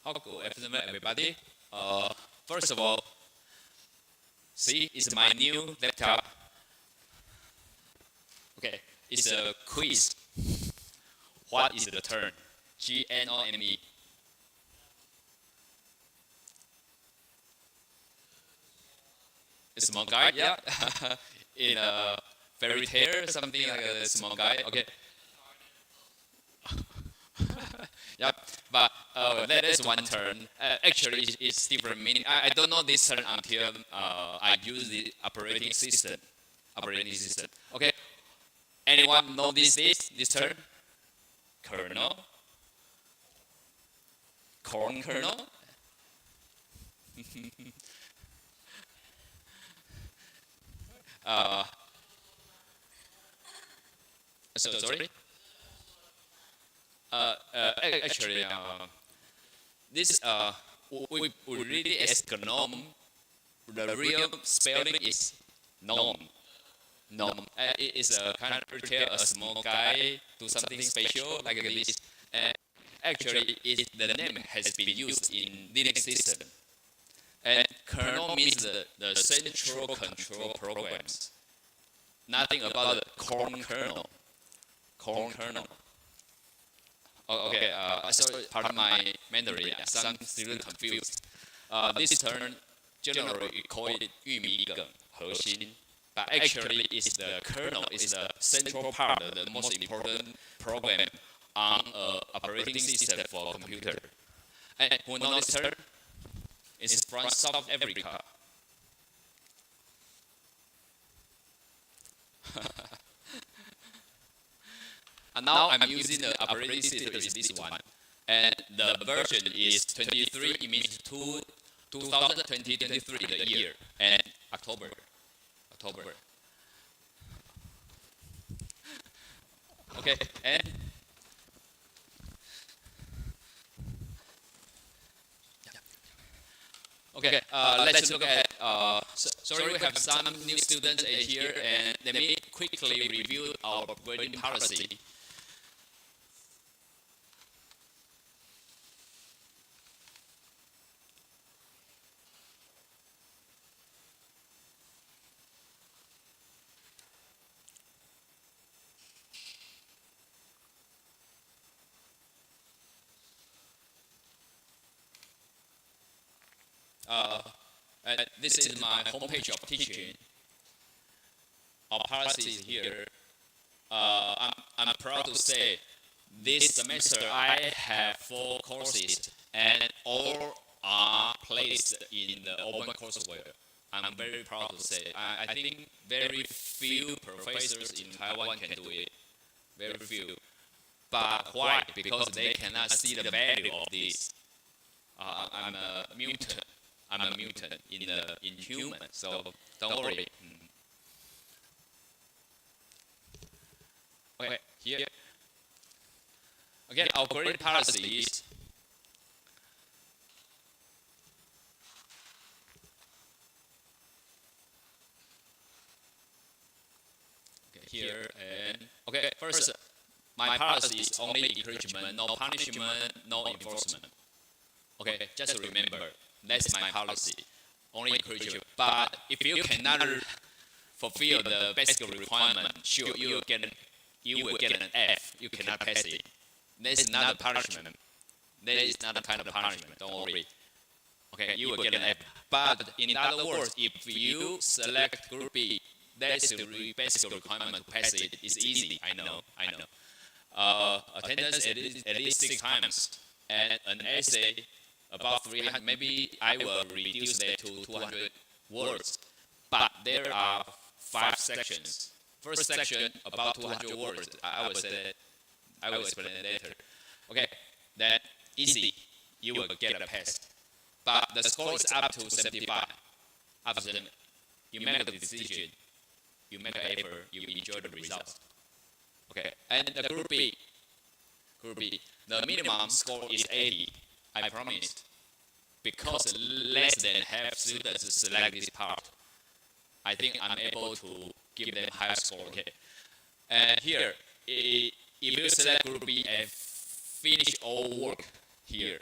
Good afternoon, everybody. First of all, see, it's my new laptop. Okay, it's a quiz. What is the term? GNOME. A small guy, yeah. In a fairy tale, something like a small guy. Okay. Yeah, but that is one term. Actually, it's different meaning. I don't know this term until I use the operating system. Okay. Anyone know this term? Kernel. Corn kernel. Sorry. Actually, this we read it as GNOME. The real spelling is gnome. Gnome. It is a kind of pretend a small guy do something special like this. And actually, the name has been used in Linux system. And kernel means the central control programs. Nothing about the corn kernel. Corn kernel. Okay, sorry, pardon my Mandarin. Some students confused. This term generally we call it 玉米梗核心, but actually it's the kernel, is the central part, the most important program on an operating system for a computer. And who knows this term? It's from South Africa. And now I'm using the operating system is this one, and the version is 23. It means 2023, the year, and October. Okay, and okay, let's look at. Sorry, we have some new students here, and let me quickly review our grading policy. And this is my homepage of teaching. Our policy is here. I'm proud to say this semester I have 4 courses and all are placed in the open courseware. I'm very proud to say. I think very few professors in Taiwan can do it. Very few. But why? Because they cannot see the value of this. I'm a mutant. I'm a mutant in human, so don't worry. Okay, here. Again, our grading policy is here and okay. First, my policy is only encouragement, no punishment, no enforcement. Okay, just remember. That's my policy. Only encouragement. But if you cannot fulfill the basic requirement, sure you will get an F. You cannot pass it. That is not a punishment. That is not a kind of punishment. Don't worry. Okay, you will get an F. But in other words, if you select Group B, that's the basic requirement to pass it. It's easy. I know. Attendance at least 6 times, and an essay about 300, maybe I will reduce that to 200 words. But there are 5 sections. First section, about 200 words. I will explain it later. Okay, then easy, you will get a pass. But the score is up to 75. After you make a decision, you make an effort, you enjoy the results. Okay, and the Group B, the minimum score is 80. I promised, because less than half students select this part. I think I'm able to give them higher score. Okay, and here, if you select Group B and finish all work here,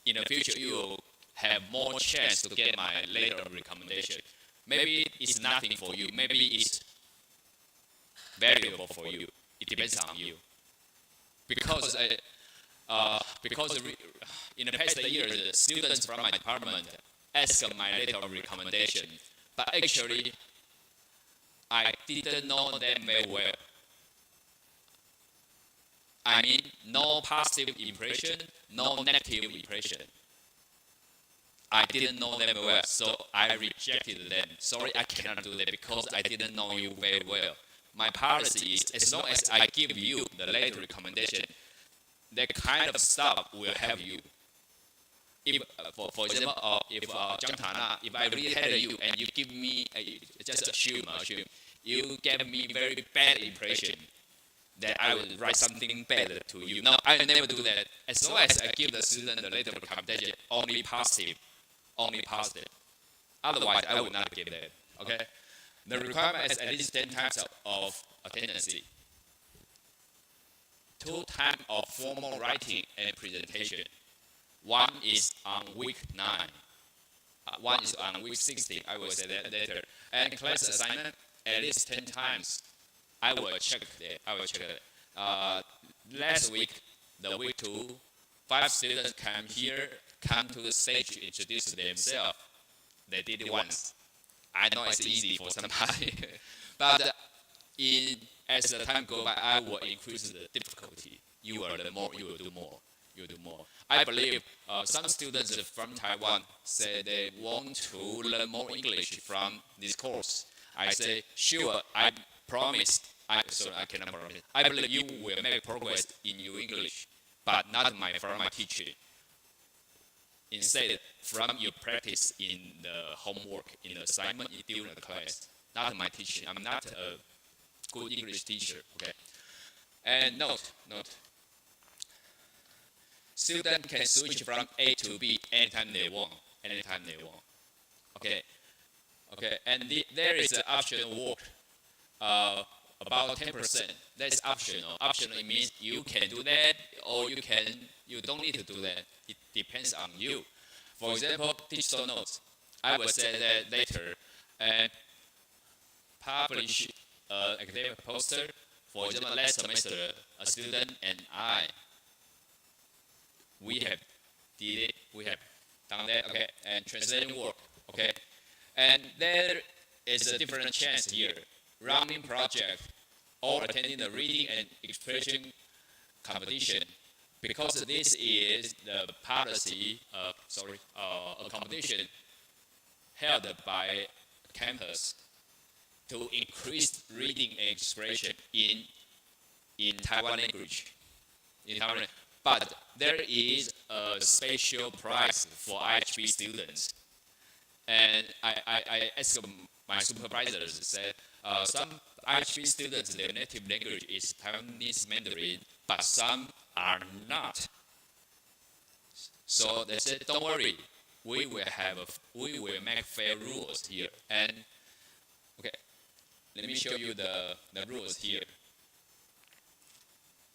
in the future you will have more chance to get my later recommendation. Maybe it's nothing for you. Maybe it's valuable for you. It depends on you. Because in the past years, the students from my department asked my later recommendation, but actually I didn't know them very well. I mean, no positive impression, no negative impression. I didn't know them well, so I rejected them. Sorry, I cannot do that because I didn't know you very well. My policy is, as long as I give you the later recommendation, that kind of stuff will help you. If, for example, if I really hate you and you give me, just assume, you gave me very bad impression, that I will write something bad to you. No, I never do that. As long as I give the student the later recommendation, only positive. Otherwise, I will not give that. Okay? The requirement is at least 10 times of attendance. 2 times of formal writing and presentation. 1 is on week 9. 1 is on week 16. I will say that later. And class assignment, at least 10 times. I will check that. Last week, the week 2, 5 students come to the stage to introduce themselves. They did it once. I know it's easy for somebody, but as the time goes by, I will increase the difficulty. You will learn more. You will do more. I believe some students from Taiwan say they want to learn more English from this course. I say, sure. I promise. I cannot promise. I believe you will make progress in your English, but not from my teaching. Instead, from your practice in the homework, in the assignment during the class, not my teaching. I'm not a good English teacher. Okay. And note. Students can switch from A to B anytime they want. Okay. And there is an optional work. About 10%. That's optional. Optional means you can do that or you don't need to do that. It depends on you. For example, digital notes. I will say that later and publish an academic poster. For example, last semester, a student and we have done that. Okay, and translating work. Okay, and there is a different chance here. Running project or attending the reading and expression competition, because this is the policy, a competition held by campus to increase reading and expression in Taiwan language. But there is a special prize for IHP students, and I asked my supervisors, said some IHP students, their native language is Taiwanese Mandarin, but some are not. So they said, don't worry, we will make fair rules here. And okay, let me show you the rules here.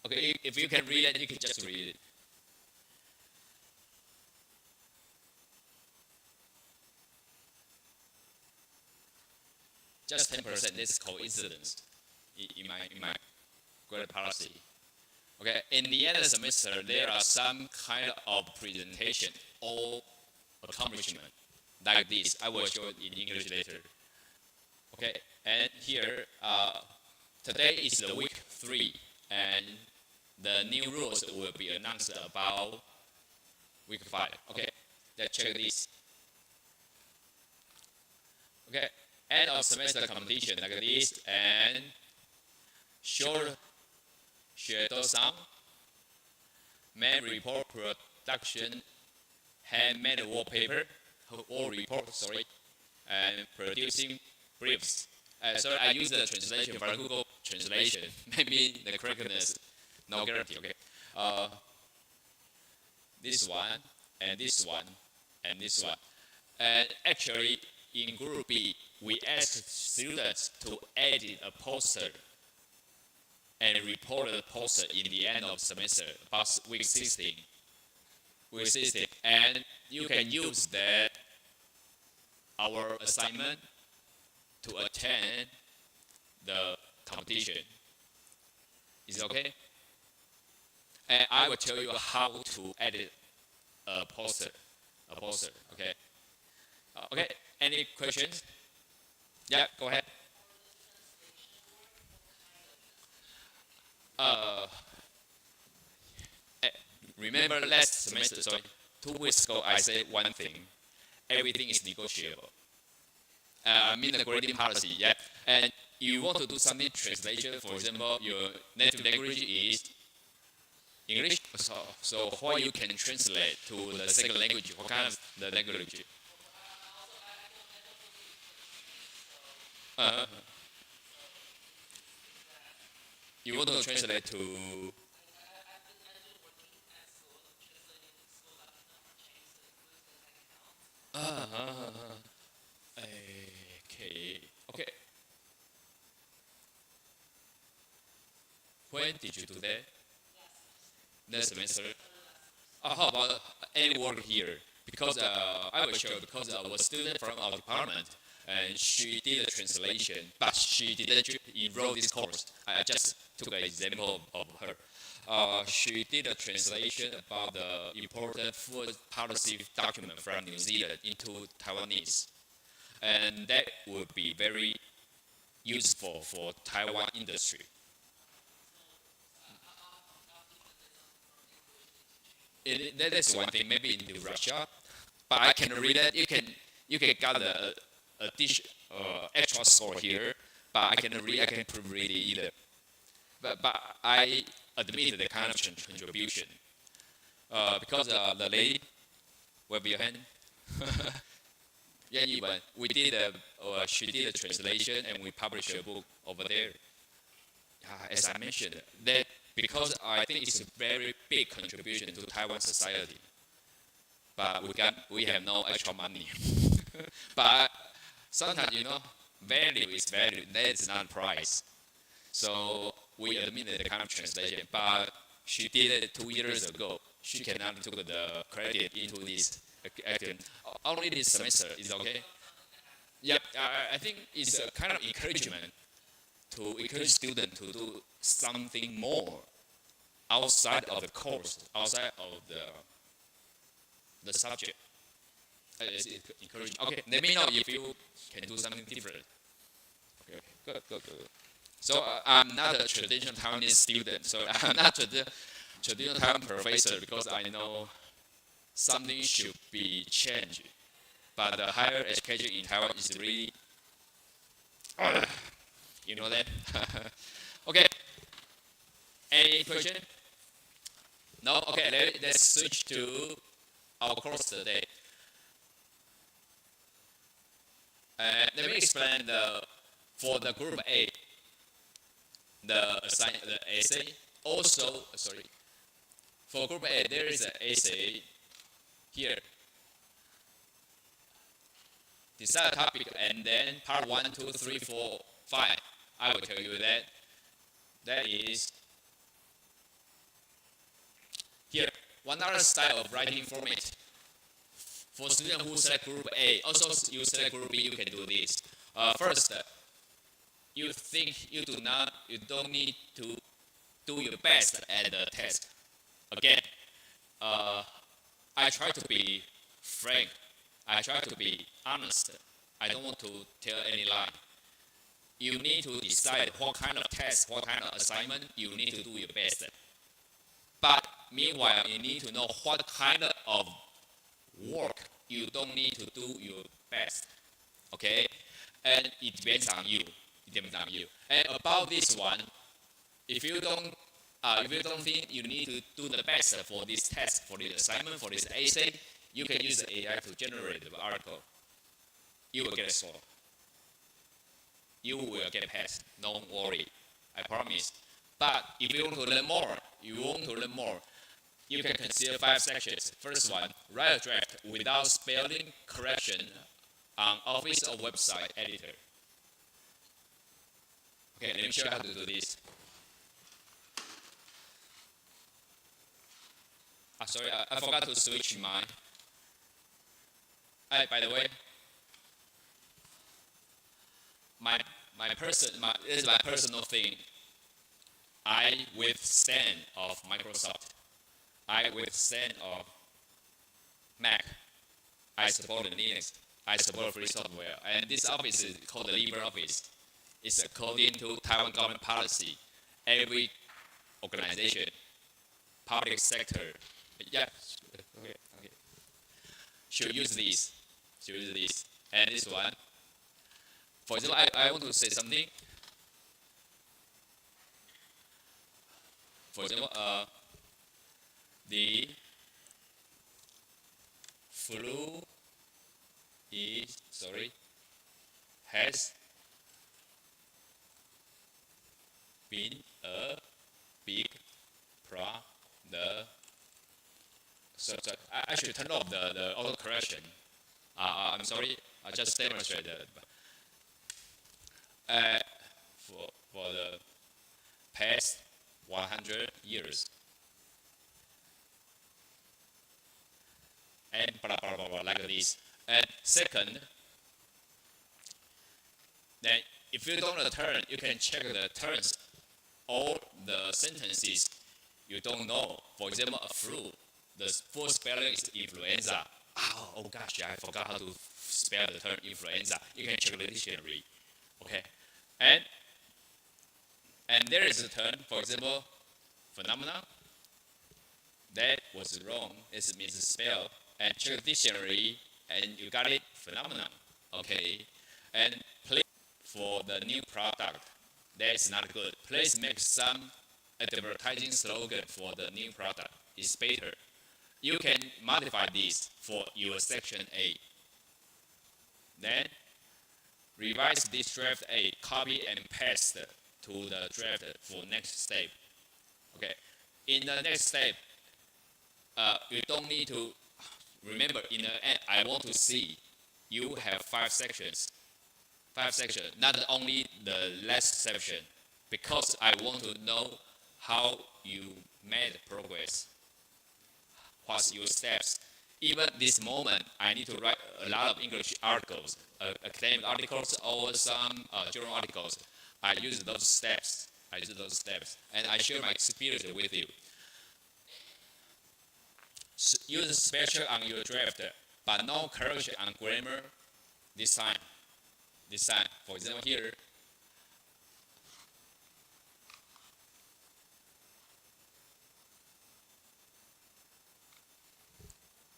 Okay, if you can read it, you can just read it. Just 10%. This is coincidence in my grade policy. Okay, in the end of the semester, there are some kind of presentation or accomplishment like this. I will show it in English later. Okay, and here, today is the week 3, and the new rules will be announced about week 5. Okay, let's check this. Okay. End of semester competition like this, and short 学多上 main report production, handmade wallpaper or report, and producing briefs. Sorry, I use the translation from Google Translation. Maybe the correctness, no guarantee. Okay, this one and this one and this one, and actually in Group B, we asked students to edit a poster and report the poster in the end of semester, about week 16. with system, and you can use that our assignment to attend the competition. Is it okay? And I will tell you how to edit a poster. Okay. Okay. Any questions? Yeah, go ahead. Remember last semester, sorry, 2 weeks ago, I said one thing. Everything is negotiable. I mean the grading policy, yeah. And you want to do something translation, for example, your native language is English. So how you can translate to the second language? What kind of the language? You want to translate to okay. When did you do that? Last semester. How about any work here? Because I was sure because I was a student from our department and she did a translation, but she didn't enroll this course. I just took an example of her. She did a translation about the important food policy document from New Zealand into Taiwanese. And that would be very useful for Taiwan industry. That is one thing, maybe in Russia, but I can read it. You can get a extra score here, but I can proofread it either. But I admit the kind of contribution because the lady, wave your hand. Yeah, I-Yuan, we did she did a translation and we published a book over there. As I mentioned, that because I think it's a very big contribution to Taiwan society. But we have no extra money. But sometimes, value is value. That is not price. So we admitted the kind of translation. But she did it 2 years ago. She cannot take the credit into this action. Only this semester is okay. Yep, I think it's a kind of encouragement to encourage students to do something more outside of the course, outside of the subject. It's encouraging. Okay, let me know if you can do something different. Okay, good. So I'm not a traditional Taiwanese student, so I'm not a traditional Taiwan professor because I know something should be changed. But the higher education in Taiwan is really, you know that? Okay. Any question? No? Okay, let's switch to our course today. Let me explain for the group A, the essay. Also, for group A, there is an essay here. Decide a topic, and then part 1, 2, 3, 4, 5. I will tell you that. That is here. One other style of writing format. For students who select group A, also you select group B, you can do this. First, you think you don't need to do your best at the test. Again, I try to be frank. I try to be honest. I don't want to tell any lie. You need to decide what kind of test, what kind of assignment you need to do your best. But meanwhile, you need to know what kind of work you don't need to do your best. Okay? And it depends on you. And about this one, if you don't think you need to do the best for this test, for this assignment, for this essay, you can use the AI to generate the article. You will get a score. You will get passed. Don't worry. I promise. But if you want to learn more, you can consider 5 sections. First one, write a draft without spelling correction on Office or website editor. Okay, let me show you how to do this. Sorry, I forgot to switch my. By the way, this is my personal thing. I withstand of Microsoft. I withstand of Mac. I support Linux. I support free software. And this office is called the LibreOffice. It's according to Taiwan government policy. Every organization, public sector, should use this. And this one. For example, I want to say something. For example, the flu has been a big problem. So I should turn off the auto correction. I'm sorry, I just demonstrated. For the past 100 years. And blah, blah, blah, blah, like this. And second, then if you don't return, you can check the terms or the sentences you don't know. For example, a flu. The full spelling is influenza. Oh gosh, I forgot how to spell the term influenza. You can check the dictionary. Okay. And there is a term, for example, phenomena. That was wrong. It means spell. And check the dictionary, and you got it, phenomenon. Okay. And please, for the new product, that is not good. Please make some advertising slogan for the new product. It's better. You can modify this for your section A. Then revise this draft A, copy and paste to the draft for next step. Okay. In the next step, you don't need to remember. In the end, I want to see you have 5 sections. 5 sections, not only the last section, because I want to know how you made progress. What's your steps? Even this moment, I need to write a lot of English articles, academic articles, or some journal articles. I use those steps. And I share my experience with you. Use special on your draft, but no correction on grammar this time. For example, here.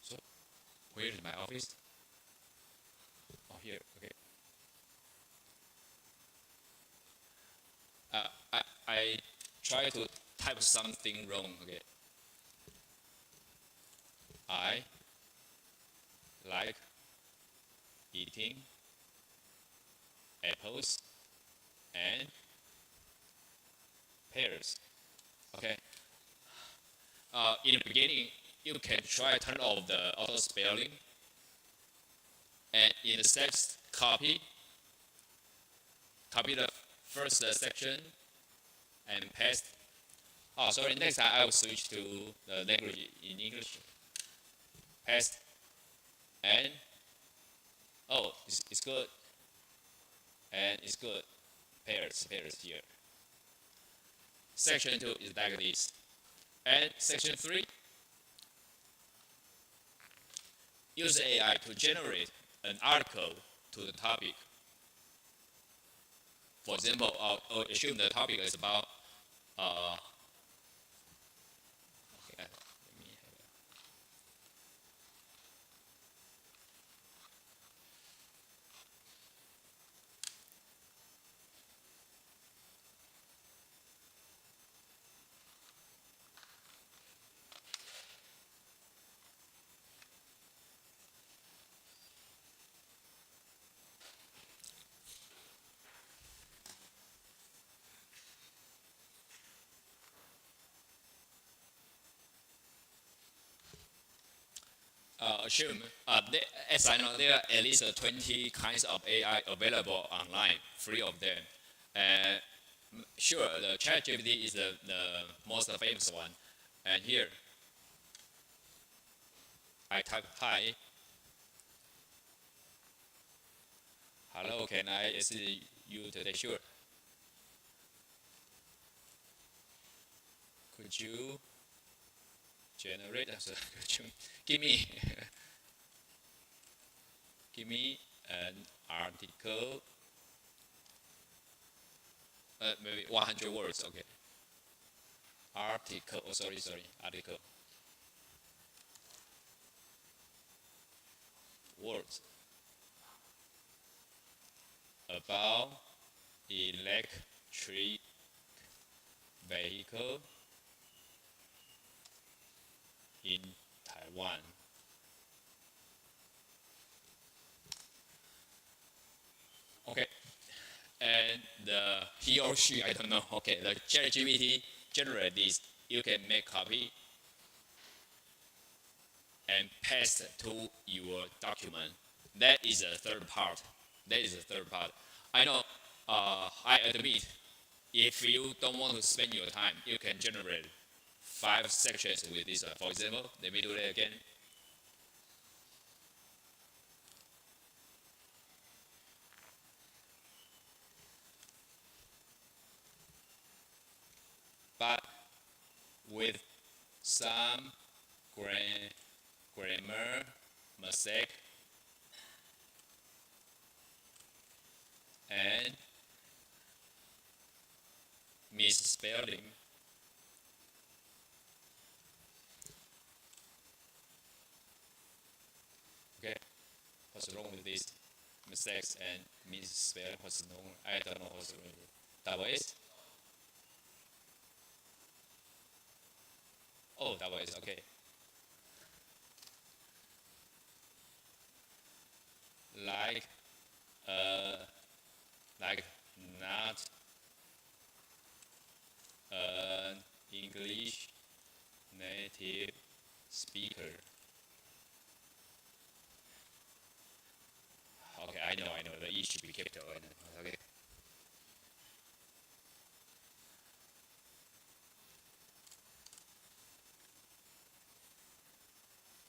So, where is my office? Oh, here. Okay. I try to type something wrong. Okay. I like eating apples and pears. Okay. In the beginning, you can try turn off the auto spelling, and in the steps, copy the first section and paste. Oh, sorry. Next time I will switch to the language in English. Paste, and oh, it's good, and it's good. Pairs here. Section 2 is like this, and section 3. Use AI to generate an article to the topic. For example, assume the topic is about assume, as I know, there are at least 20 kinds of AI available online, free of them. Sure, the ChatGPT is the most famous one. And here, I type hi. Hello, can I see you today? Sure. Could you generate? Could you give me an article? Maybe 100 words. Okay. Article. Oh, sorry. Article. Words about electric vehicle in Taiwan. Okay, and he or she, I don't know. Okay, the ChatGPT generate this. You can make copy and paste to your document. That is the third part. I know. I admit, if you don't want to spend your time, you can generate 5 sections with this. For example, let me do that again. But with some grammar mistake and misspelling. Okay, what's wrong with these mistakes and misspelling? What's wrong? I don't know what's wrong with it. Double S? Oh, double S, okay. Like not an English native speaker. Okay, I know, the E should be capital. Okay.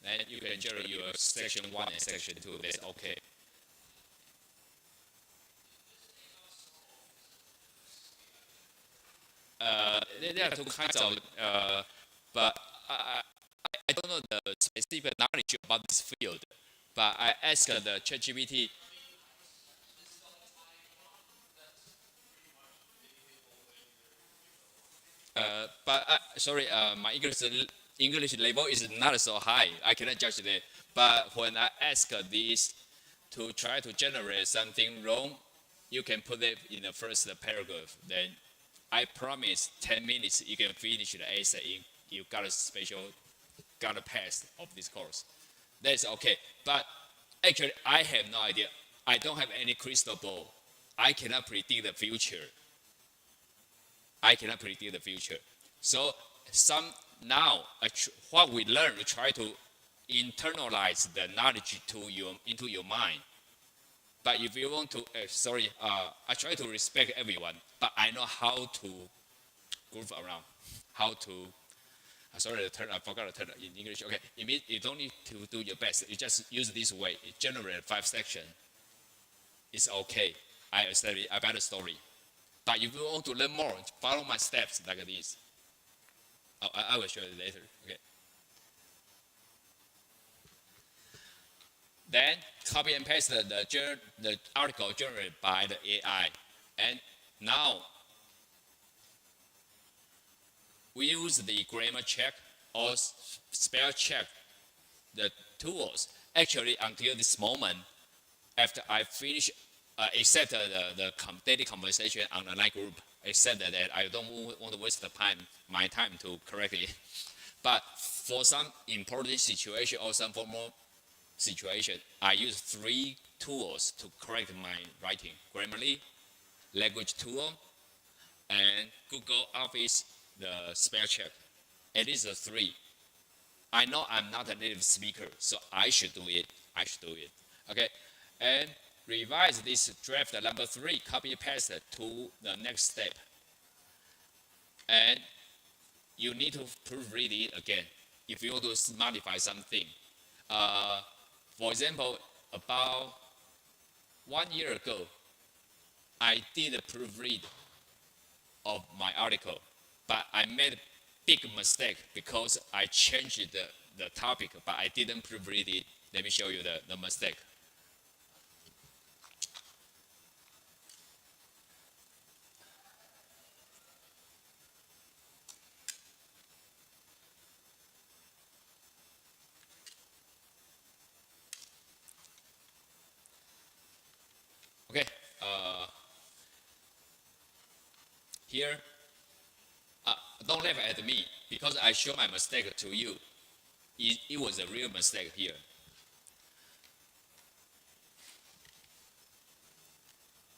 Then you can generate your section 1 and section 2, that's okay. There are 2 kinds of, but I don't know the specific knowledge about this field, but I asked the ChatGPT. But sorry, my English level is not so high. I cannot judge that. But when I ask this to try to generate something wrong, you can put it in the first paragraph. Then I promise 10 minutes you can finish the essay. You got a pass of this course. That's okay. But actually, I have no idea. I don't have any crystal ball. I cannot predict the future. So what we learn, we try to internalize the knowledge into your mind. But if you want to, I try to respect everyone, but I know how to groove around, how to. I forgot the term in English. Okay, you don't need to do your best. You just use this way. It generates 5 sections. It's okay. I got a story. But if you want to learn more, follow my steps like this. I will show you later. Okay. Then copy and paste the article generated by the AI. And now we use the grammar check or spell check, the tools. Actually, until this moment, after I finish, except the daily conversation on the line group, except that I don't want to waste my time to correct it. But for some important situation or some formal situation, I use 3 tools to correct my writing: Grammarly, language tool, and Google Office, the spell check. At least 3. I know I'm not a native speaker, so I should do it. Okay, and revise this draft number 3, copy paste to the next step. And you need to proofread it again if you want to modify something. For example, about 1 year ago, I did a proofread of my article, but I made a big mistake because I changed the topic, but I didn't proofread it. Let me show you the mistake. Okay, here, don't laugh at me because I show my mistake to you. It was a real mistake here.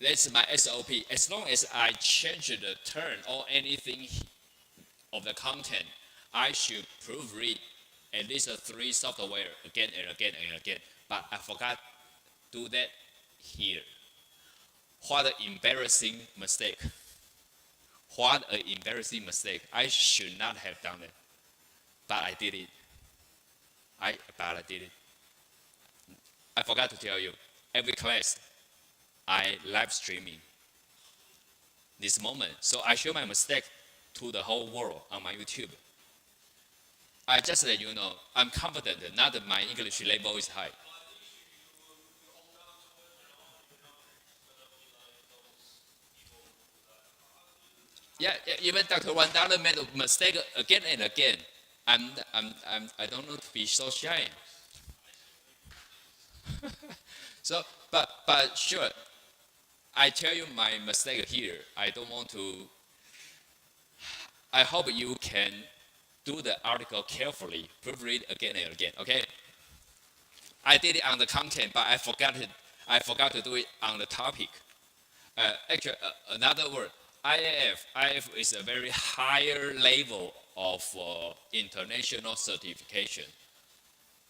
That's my SOP. As long as I change the term or anything of the content, I should proofread at least 3 software again and again and again. But I forgot to do that here. What an embarrassing mistake. What an embarrassing mistake. I should not have done it. But I did it. I did it. I forgot to tell you, every class, I live streaming this moment. So I show my mistake to the whole world on my YouTube. I just let you know, I'm confident not that my English level is high. Yeah, even Dr. Wandala made a mistake again and again. I don't know to be so shy. So, but sure, I tell you my mistake here. I don't want to. I hope you can do the article carefully, proofread again and again. Okay. I did it on the content, but I forgot it. I forgot to do it on the topic. Actually, another word. IIF is a very higher level of international certification.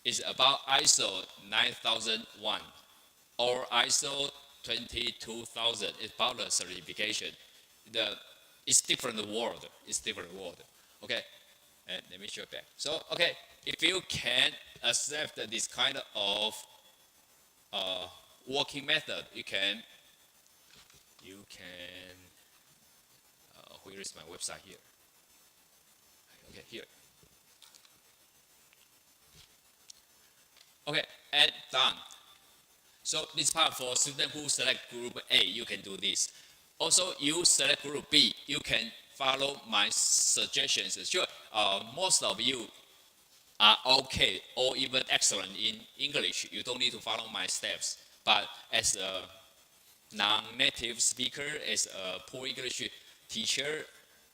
It's about ISO 9001 or ISO 22000. It's about the certification. It's different world. It's different world. Okay, and let me show back. So okay, if you can accept this kind of working method, you can. Where is my website here? Okay, here. Okay, and done. So this part for students who select group A, you can do this. Also, you select group B, you can follow my suggestions. Sure, most of you are okay or even excellent in English. You don't need to follow my steps. But as a non-native speaker, as a poor English teacher,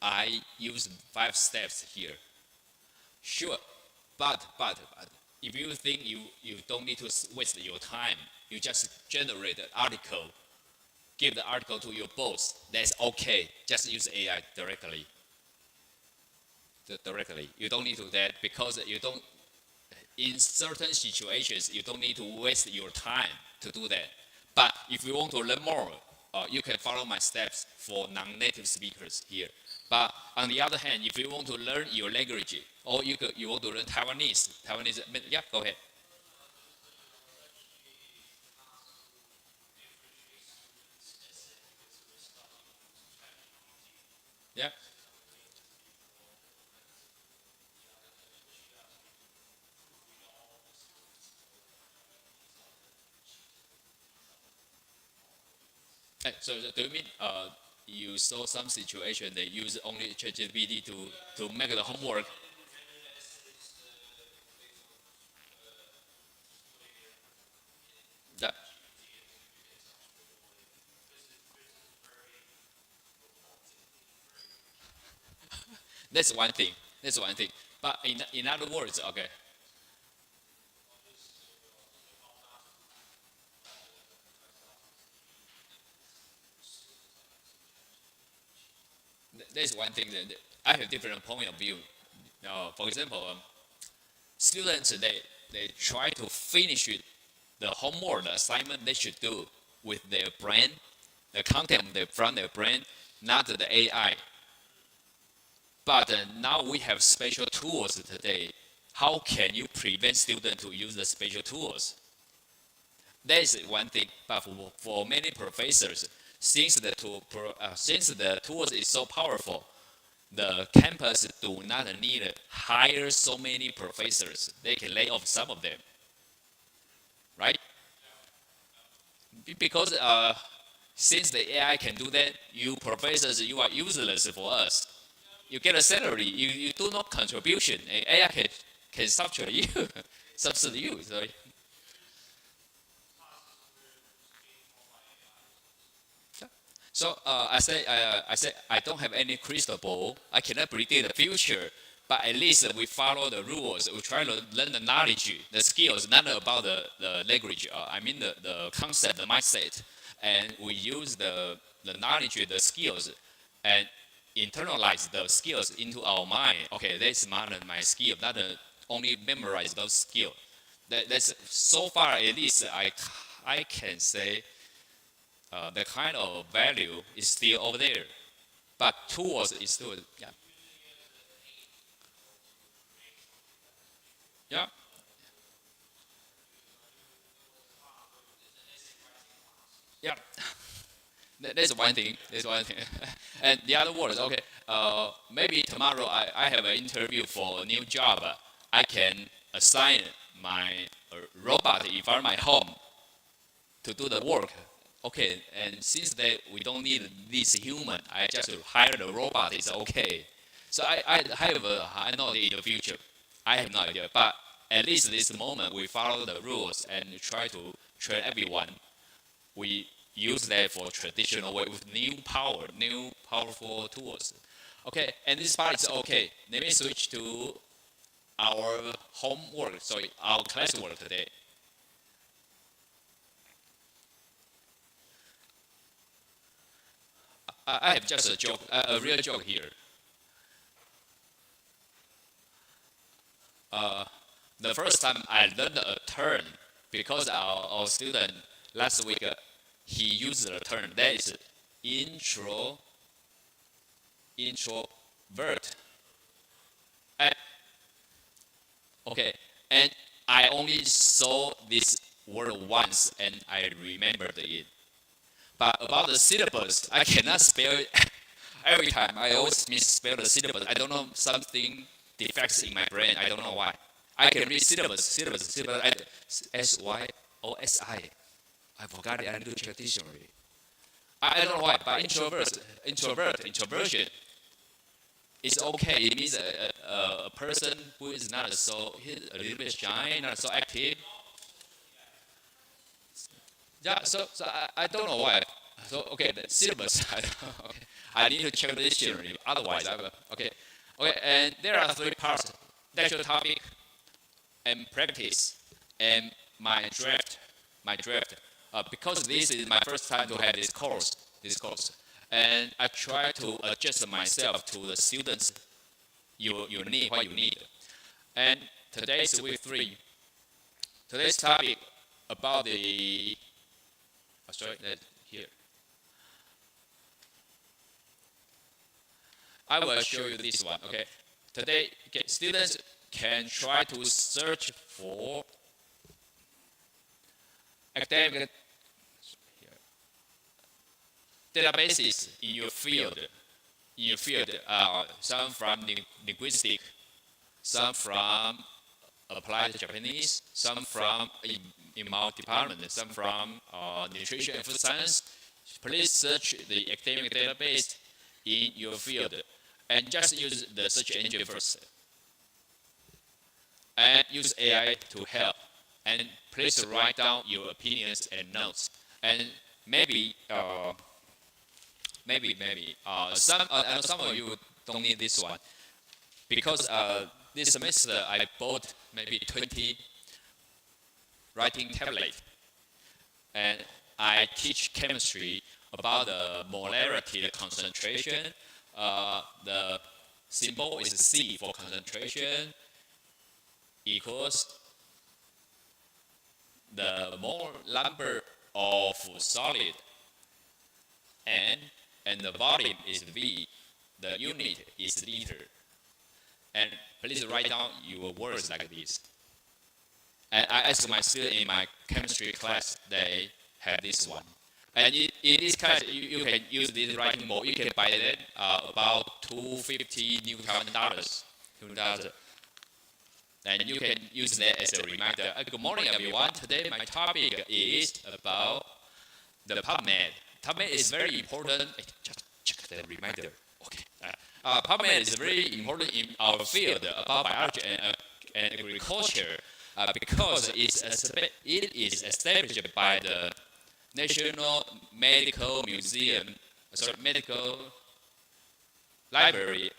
I use 5 steps here. Sure, but if you think you don't need to waste your time, you just generate an article, give the article to your boss, that's okay. Just use AI directly. You don't need to do that because you don't, in certain situations, you don't need to waste your time to do that. But if you want to learn more, you can follow my steps for non-native speakers here. But on the other hand, if you want to learn your language, or you want to learn Taiwanese, yeah, go ahead. Yeah. So do you mean you saw some situation they use only ChatGPT to make the homework? That, that's one thing. But in other words, okay. There's one thing that I have different point of view. For example, students they try to finish the homework, the assignment they should do with their brain, the content from their brain, not the AI. But now we have special tools today. how can you prevent students to use the special tools? That is one thing, but for many professors, since the tools is so powerful, the campus do not need to hire so many professors. They can lay off some of them, right? Because since the AI can do that, you professors, you are useless for us. You get a salary, you do no contribution. AI can substitute you, substitute you. Sorry. So I say I don't have any crystal ball. I cannot predict the future, but at least we follow the rules. We try to learn the knowledge, the skills, not about the language. I mean the concept, the mindset, and we use the knowledge, the skills, and internalize the skills into our mind. Okay, that's my skill, not only memorize those skills. That's so far at least I can say. The kind of value is still over there, but tools is still yeah. Yeah. That's one thing. That's one thing. And the other words, okay. Maybe tomorrow I have an interview for a new job. I can assign my robot in front of my home to do the work. Okay, and since that we don't need this human, I just hire the robot. It's okay. So I know in the future, I have no idea. But at least this moment, we follow the rules and try to train everyone. We use that for traditional way with new powerful tools. Okay, and this part is okay. Let me switch to our homework. Sorry, our classwork today. I have just a joke, a real joke here. The first time I learned a term, because our student last week, he used the term, that is introvert. Okay, and I only saw this word once and I remembered it. But about the syllabus, I cannot spell it every time. I always misspell the syllabus. I don't know, something defects in my brain. I don't know why. I can read syllabus, S-Y-O-S-I. I forgot it. I need to check dictionary. I don't know why, but introversion is okay. It means a person who is not he's a little bit shy, not so active. Yeah, so I don't know why. So okay, the syllabus. Okay, I need to check the dictionary. Otherwise, okay. And there are three parts: lecture topic, and practice, and my draft. Because this is my first time to have this course, and I try to adjust myself to the students. You need what you need. And today's week 3. Today's topic about the here. I will show you this one. Okay. Today, students can try to search for academic databases in your field. Some from linguistics, some from applied Japanese, some from in my department, some from nutrition and food science. Please search the academic database in your field and just use the search engine first. And use AI to help. And please write down your opinions and notes. And maybe some of you don't need this one because this semester I bought maybe 20 writing tablet, and I teach chemistry about the molarity, the concentration. The symbol is C for concentration equals the mole number of solid, and the volume is V. The unit is liter. And please write down your words like this. And I asked my student in my chemistry class, they have this one. And in this class, you can use this writing mode. You can buy it about $250 New Taiwan dollars. And you can use that as a reminder. Good morning, everyone. Today my topic is about the PubMed. PubMed is very important. Just check the reminder. Okay. PubMed is very important in our field about biology and agriculture because it is established by the National Medical Library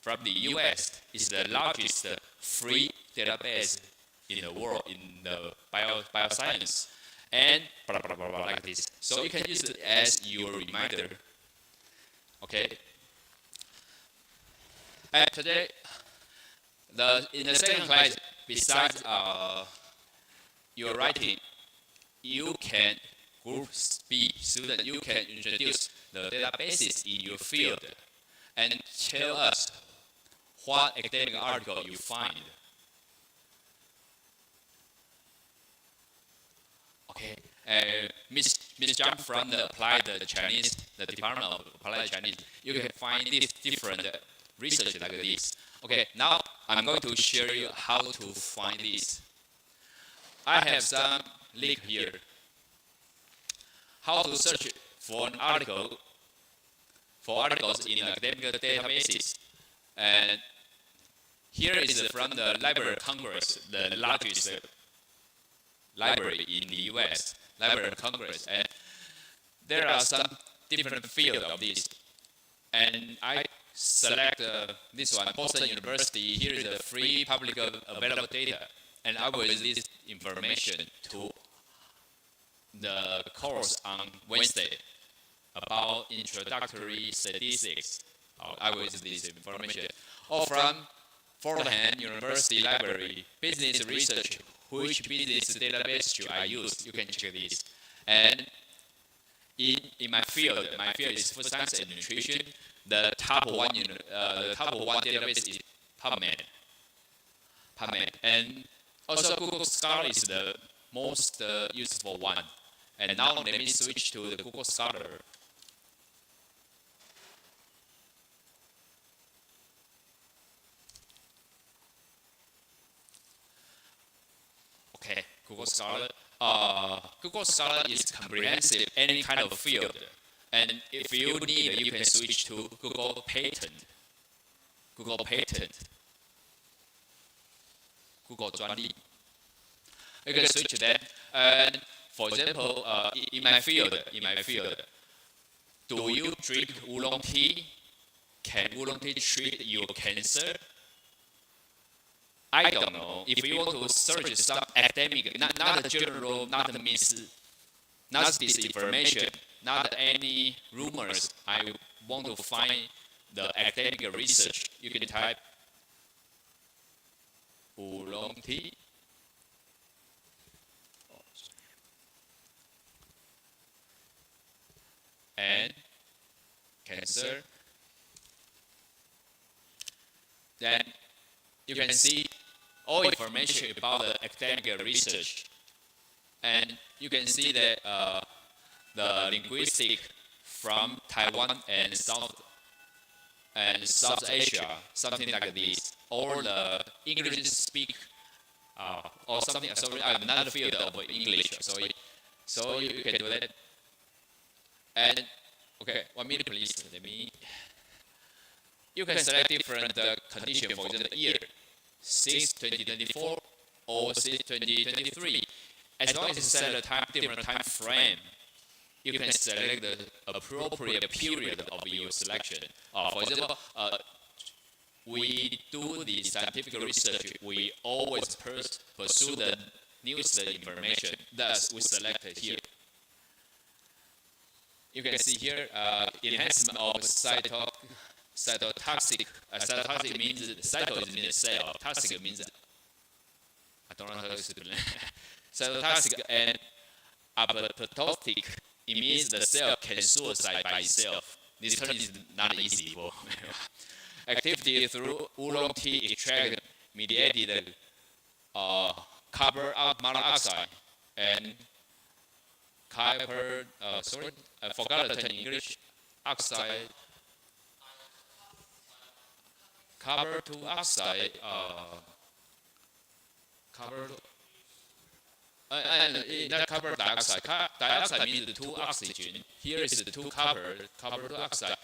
from the U.S. is the largest free database in the world in the bioscience, and blah, blah, blah, blah, like this. So you can use it as your reminder. Okay. And today, in the second class, besides your writing, you can group B student. You can introduce the databases in your field and tell us what academic article you find. Okay, Miss Zhang from the Department of Applied Chinese, you can find these different research like this. Okay, now I'm going to show you how to find this. I have some link here. How to search for an article, for articles in academic databases. And here is from the Library of Congress, the largest library in the US, Library of Congress. And there are some different fields of this. And I select this one, Boston University. Here is the free public available data. And I will use this information to the course on Wednesday about introductory statistics. I will use this information. Or from Fordham University Library, business research, which business database should I use? You can check this. And in my field is food science and nutrition. The top one database is PubMed. And also Google Scholar is the most useful one. And now let me switch to the Google Scholar. Okay, Google Scholar. Google Scholar is comprehensive any kind of field. And if you need, you can switch to Google Patent. Google 專利. You can switch that. And for example, in my field, do you drink oolong tea? Can oolong tea treat your cancer? I don't know. If you want to search some academic, not general, not this information, not any rumors, I want to find the academic research, you can type oolong tea. And cancer. Then you can see all information about the academic research. And you can see that the linguistic from Taiwan and South Asia, something like this, or the English speak, or something. Sorry, another field of English. So you can do that. And okay, 1 minute please. You can select different conditions, for example, the year, since 2024 or since 2023. As long as you set a different time frame, you can select the appropriate period of your selection. For example, we do the scientific research. We always pursue the newest information. Thus, we select it here. You can see here enhancement of cytotoxic. Cytotoxic means cyto means cell. Toxic means I don't know how to explain. Cytotoxic and apoptotic. It means the cell can suicide by itself. This term is not easy. activity through oolong tea extract mediated carbon monoxide and copper. Sorry, I forgot the term in English. Oxide. Carbon oxide. Carbon. And not carbon dioxide. Dioxide means the two oxygen. Here is the two carbon dioxide.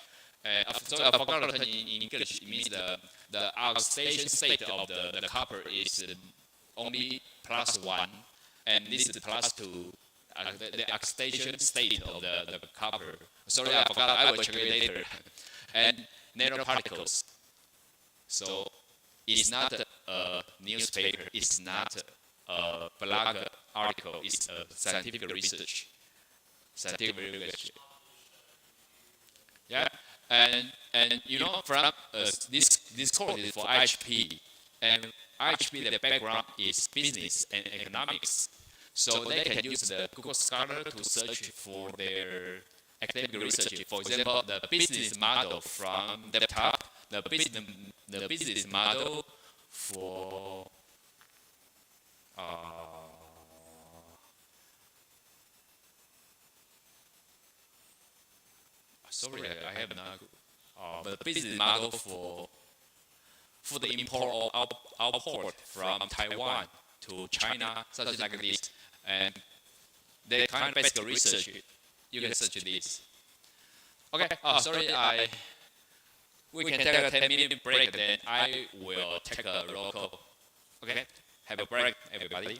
So I forgot the term in English. It means the oxidation state of the copper is only +1, and this is +2. The oxidation state of the copper. Sorry, I forgot. I will check it later. And nanoparticles. So it's not a newspaper. It's not a blog article. It's a scientific research. Yeah. And you know, from this course is for IHP, and IHP the background is business and economics, so they can use the Google Scholar to search for their academic research. For example, the business model from laptop, the business model for sorry, I have not. The business model for the import or output from Taiwan to China, something like this, and the kind of basic research. You can search this. Okay. Sorry. We can take a 10-minute break. Then I will take a roll call. Okay. Have a break, everybody.